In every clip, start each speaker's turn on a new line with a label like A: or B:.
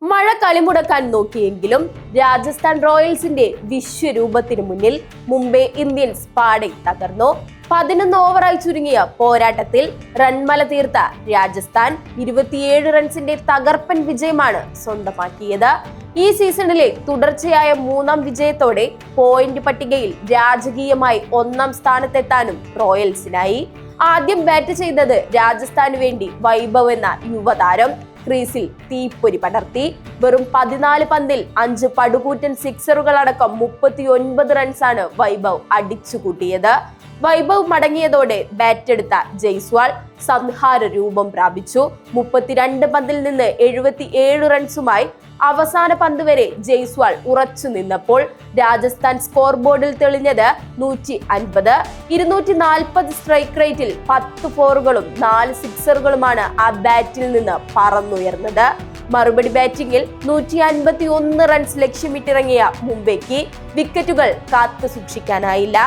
A: മഴ കളിമുടക്കാൻ നോക്കിയെങ്കിലും രാജസ്ഥാൻ റോയൽസിന്റെ വിശ്വരൂപത്തിന് മുന്നിൽ മുംബൈ ഇന്ത്യൻസ് പാടെ തകർന്നു. 11 ഓവറായി ചുരുങ്ങിയ പോരാട്ടത്തിൽ റൺമല തീർത്ത രാജസ്ഥാൻ 27 റൺസിന്റെ തകർപ്പൻ വിജയമാണ് സ്വന്തമാക്കിയത്. ഈ സീസണിലെ തുടർച്ചയായ 3ാം വിജയത്തോടെ പോയിന്റ് പട്ടികയിൽ രാജകീയമായി 1ാം സ്ഥാനത്തെത്താനും റോയൽസിനായി. ആദ്യം ബാറ്റ് ചെയ്തത് രാജസ്ഥാനു വേണ്ടി വൈഭവ് എന്ന യുവതാരം ക്രീസിൽ തീപ്പൊരി പടർത്തി. വെറും 14 പന്തിൽ 5 പടുകൂറ്റൻ സിക്സറുകളടക്കം 39 റൺസാണ് വൈഭവ് അടിച്ചുകൂട്ടിയത്. വൈഭവ് മടങ്ങിയതോടെ ബാറ്റെടുത്ത ജയ്സ്വാൾ സംഹാര രൂപം പ്രാപിച്ചു. 32 പന്തിൽ നിന്ന് 77 റൺസുമായി അവസാന പന്ത് വരെ ജയ്സ്വാൾ ഉറച്ചു നിന്നപ്പോൾ രാജസ്ഥാൻ സ്കോർ ബോർഡിൽ തെളിഞ്ഞത് 150. 240 സ്ട്രൈക്ക് റേറ്റിൽ 10 ഫോറുകളും 4 സിക്സറുകളുമാണ് ആ ബാറ്റിൽ നിന്ന് പറന്നുയർന്നത്. മറുപടി ബാറ്റിംഗിൽ 151 റൺസ് ലക്ഷ്യമിട്ടിറങ്ങിയ മുംബൈക്ക് വിക്കറ്റുകൾ കാത്തു സൂക്ഷിക്കാനായില്ല.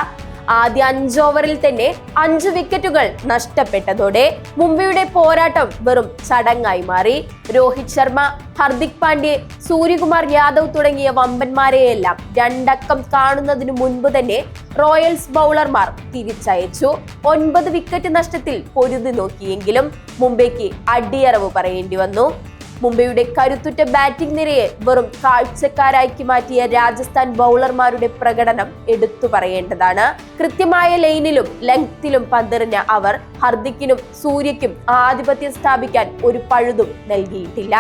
A: ആദ്യ 5 ഓവറിൽ തന്നെ 5 വിക്കറ്റുകൾ നഷ്ടപ്പെട്ടതോടെ മുംബൈയുടെ പോരാട്ടം വെറും ചടങ്ങായി മാറി. രോഹിത് ശർമ്മ, ഹർദിക് പാണ്ഡ്യ, സൂര്യകുമാർ യാദവ് തുടങ്ങിയ വമ്പന്മാരെയെല്ലാം 2 അക്കം കാണുന്നതിനു മുൻപ് തന്നെ റോയൽസ് ബൗളർമാർ തിരിച്ചയച്ചു. 9 വിക്കറ്റ് നഷ്ടത്തിൽ പൊരുതി നോക്കിയെങ്കിലും മുംബൈക്ക് അടിയറവ് പറയേണ്ടി വന്നു. മുംബൈയുടെ കരുത്തുറ്റ ബാറ്റിംഗ് നിരയെ വെറും കാഴ്ചക്കാരാക്കി മാറ്റിയ രാജസ്ഥാൻ ബൗളർമാരുടെ പ്രകടനം എടുത്തു പറയേണ്ടതാണ്. കൃത്യമായ ലൈനിലും ലെങ്തിലും പന്തെറിഞ്ഞ അവർ ഹർദിക്കിനും സൂര്യയ്ക്കും ആധിപത്യം സ്ഥാപിക്കാൻ ഒരു പഴുതും നൽകിയിട്ടില്ല.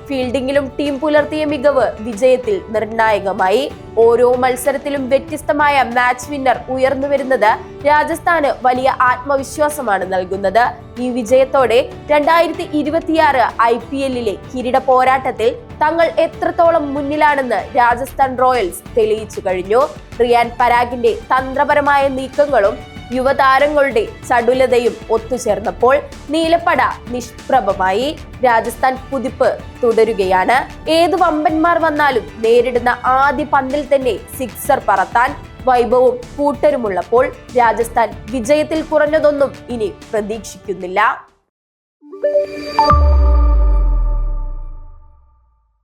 A: ഫീൽഡിംഗിലും ടീം പുലർത്തിയ മികവ് വിജയത്തിൽ നിർണായകമായി. ഓരോ മത്സരത്തിലും വ്യത്യസ്തമായ മാച്ച് വിന്നർ ഉയർന്നു വരുന്നത് രാജസ്ഥാന് വലിയ ആത്മവിശ്വാസമാണ് നൽകുന്നത്. ഈ വിജയത്തോടെ 2026 IPL-ലെ കിരീട പോരാട്ടത്തിൽ തങ്ങൾ എത്രത്തോളം മുന്നിലാണെന്ന് രാജസ്ഥാൻ റോയൽസ് തെളിയിച്ചു കഴിഞ്ഞു. റിയാൻ പരാഗിന്റെ തന്ത്രപരമായ നീക്കങ്ങളും യുവതാരങ്ങളുടെ ചടുലതയും ഒത്തുചേർന്നപ്പോൾ നീലപ്പട നിഷ്പ്രഭമായി. രാജസ്ഥാൻ കുതിപ്പ് തുടരുകയാണ്. ഏത് വമ്പന്മാർ വന്നാലും നേരിടുന്ന ആദ്യ പന്തിൽ തന്നെ സിക്സർ പറത്താൻ വൈഭവും കൂട്ടരുമുള്ളപ്പോൾ രാജസ്ഥാൻ വിജയത്തിൽ കുറഞ്ഞതൊന്നും ഇനി പ്രതീക്ഷിക്കുന്നില്ല.